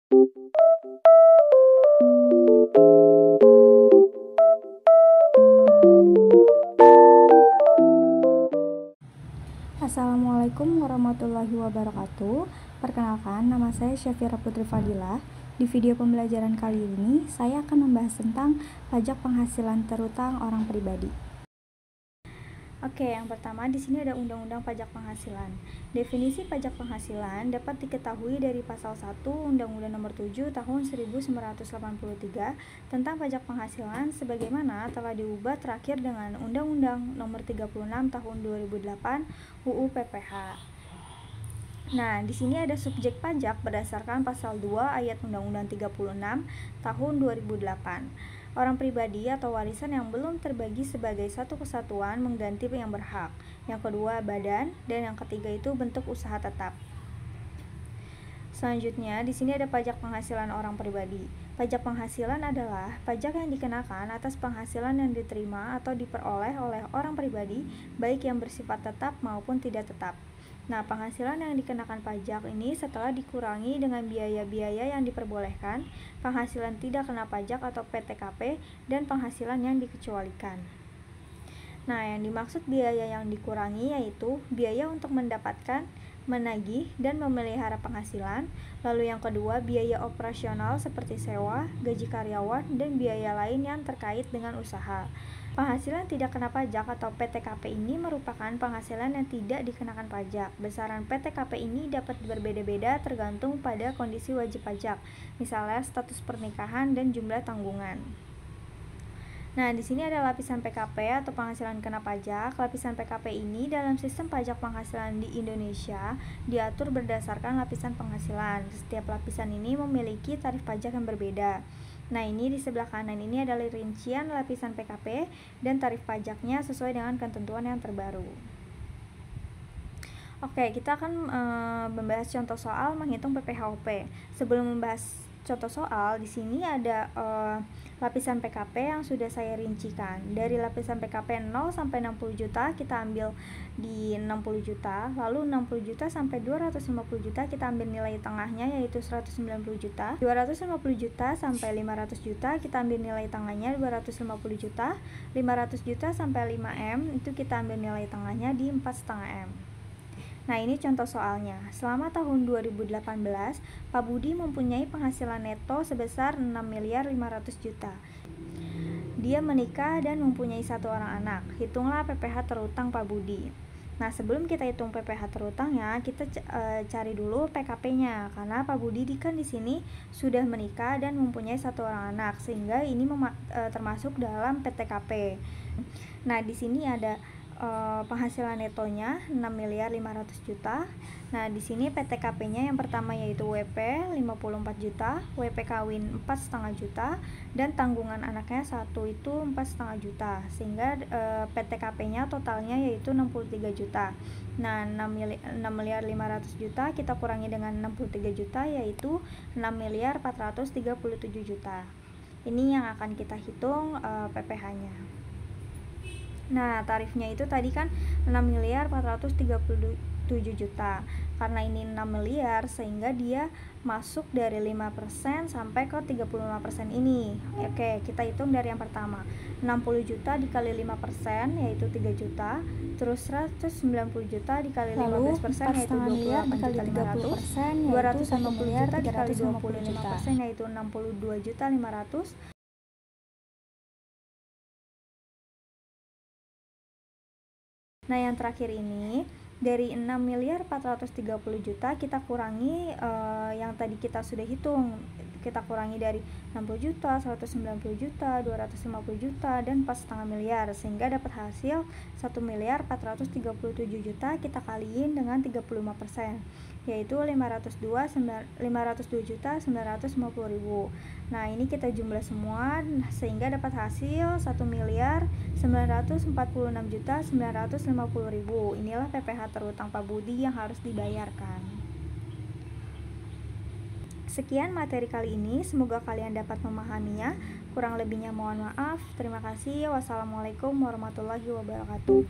Assalamualaikum warahmatullahi wabarakatuh. Perkenalkan, nama saya Syafira Putri Fadilah. Di video pembelajaran kali ini, saya akan membahas tentang pajak penghasilan terutang orang pribadi. Oke, yang pertama di sini ada Undang-Undang Pajak Penghasilan. Definisi pajak penghasilan dapat diketahui dari pasal 1 Undang-Undang Nomor 7 Tahun 1983 tentang pajak penghasilan sebagaimana telah diubah terakhir dengan Undang-Undang Nomor 36 Tahun 2008 UU PPH. Nah, di sini ada subjek pajak berdasarkan pasal 2 ayat Undang-Undang 36 tahun 2008. Orang pribadi atau warisan yang belum terbagi sebagai satu kesatuan mengganti yang berhak. Yang kedua, badan, dan yang ketiga itu bentuk usaha tetap. Selanjutnya, di sini ada pajak penghasilan orang pribadi. Pajak penghasilan adalah pajak yang dikenakan atas penghasilan yang diterima atau diperoleh oleh orang pribadi, baik yang bersifat tetap maupun tidak tetap. Nah, penghasilan yang dikenakan pajak ini setelah dikurangi dengan biaya-biaya yang diperbolehkan, penghasilan tidak kena pajak atau PTKP, dan penghasilan yang dikecualikan. Nah, yang dimaksud biaya yang dikurangi yaitu biaya untuk mendapatkan, menagih, dan memelihara penghasilan. Lalu yang kedua, biaya operasional seperti sewa, gaji karyawan, dan biaya lain yang terkait dengan usaha. Penghasilan tidak kena pajak atau PTKP ini merupakan penghasilan yang tidak dikenakan pajak. Besaran PTKP ini dapat berbeda-beda tergantung pada kondisi wajib pajak, misalnya status pernikahan dan jumlah tanggungan. Nah, di sini ada lapisan PKP atau penghasilan kena pajak. Lapisan PKP ini dalam sistem pajak penghasilan di Indonesia diatur berdasarkan lapisan penghasilan. Setiap lapisan ini memiliki tarif pajak yang berbeda. Nah, ini di sebelah kanan ini adalah rincian lapisan PKP dan tarif pajaknya sesuai dengan ketentuan yang terbaru. Oke, kita akan membahas contoh soal menghitung PPh-OP. Sebelum membahas contoh soal, di sini ada lapisan PKP yang sudah saya rincikan. Dari lapisan PKP 0 sampai 60 juta kita ambil di 60 juta, lalu 60 juta sampai 250 juta kita ambil nilai tengahnya yaitu 190 juta. 250 juta sampai 500 juta kita ambil nilai tengahnya 250 juta. 500 juta sampai 5M itu kita ambil nilai tengahnya di 4,5 M. Nah, ini contoh soalnya. Selama tahun 2018, Pak Budi mempunyai penghasilan neto sebesar 6.500.000.000 juta. Dia menikah dan mempunyai 1 orang anak. Hitunglah PPh terutang Pak Budi. Nah, sebelum kita hitung PPh terutangnya, kita cari dulu PKP-nya karena Pak Budi kan di sini sudah menikah dan mempunyai 1 orang anak, sehingga ini termasuk dalam PTKP. Nah, di sini ada penghasilan netonya 6.500.000.000 juta. Nah, di sini PTKP-nya yang pertama yaitu WP 54 juta, WP kawin 4,5 juta, dan tanggungan anaknya 1 itu 4,5 juta. Sehingga PTKP-nya totalnya yaitu 63 juta. Nah, 6.500.000 juta kita kurangi dengan 63 juta yaitu 6.437 juta. Ini yang akan kita hitung PPh-nya. Nah, tarifnya itu tadi kan 6.437 juta. Karena ini 6 miliar sehingga dia masuk dari 5% sampai ke 35% ini. Oke, kita hitung dari yang pertama. 60 juta dikali 5% yaitu 3 juta. Terus 190 juta dikali 15% yaitu 28.500.000. 250 juta dikali 25% yaitu 62.500.000. Nah, yang terakhir ini dari 6.430 juta kita kurangi yang tadi kita sudah hitung. Kita kurangi dari 60 juta, 190 juta, 250 juta, dan 4,5 miliar sehingga dapat hasil 1.437 juta kita kaliin dengan 35%. Yaitu 502.950.000. Nah, ini kita jumlah semua sehingga dapat hasil 1.946.950.000. Inilah PPh terutang Pak Budi yang harus dibayarkan. Sekian materi kali ini, semoga kalian dapat memahaminya. Kurang lebihnya mohon maaf. Terima kasih. Wassalamualaikum warahmatullahi wabarakatuh.